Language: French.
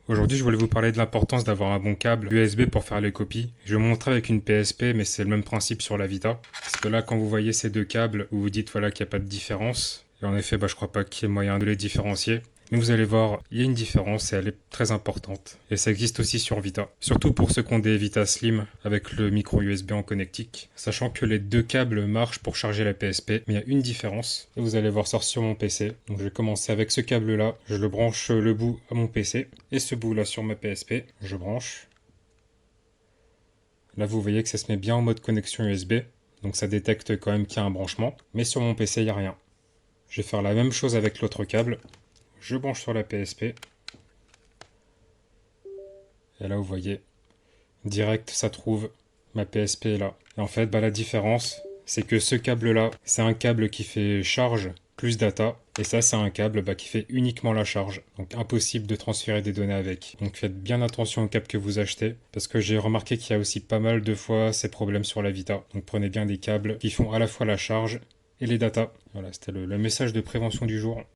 Aujourd'hui, je voulais vous parler de l'importance d'avoir un bon câble USB pour faire les copies. Je vais vous montrer avec une PSP, mais c'est le même principe sur la Vita. Parce que là, quand vous voyez ces deux câbles, vous vous dites voilà qu'il n'y a pas de différence. Et en effet, je crois pas qu'il y ait moyen de les différencier. Mais vous allez voir, il y a une différence et elle est très importante. Et ça existe aussi sur Vita. Surtout pour ceux qui ont des Vita Slim avec le micro USB en connectique. Sachant que les deux câbles marchent pour charger la PSP. Mais il y a une différence. Et vous allez voir ça sur mon PC. Donc je vais commencer avec ce câble là. Je le branche le bout à mon PC. Et ce bout là sur ma PSP. Je branche. Là vous voyez que ça se met bien en mode connexion USB. Donc ça détecte quand même qu'il y a un branchement. Mais sur mon PC il n'y a rien. Je vais faire la même chose avec l'autre câble. Je branche sur la PSP. Et là, vous voyez, direct, ça trouve ma PSP est là. Et en fait, la différence, c'est que ce câble-là, c'est un câble qui fait charge plus data. Et ça, c'est un câble qui fait uniquement la charge. Donc, impossible de transférer des données avec. Donc, faites bien attention au câble que vous achetez. Parce que j'ai remarqué qu'il y a aussi pas mal de fois ces problèmes sur la Vita. Donc, prenez bien des câbles qui font à la fois la charge et les datas. Voilà, c'était le message de prévention du jour.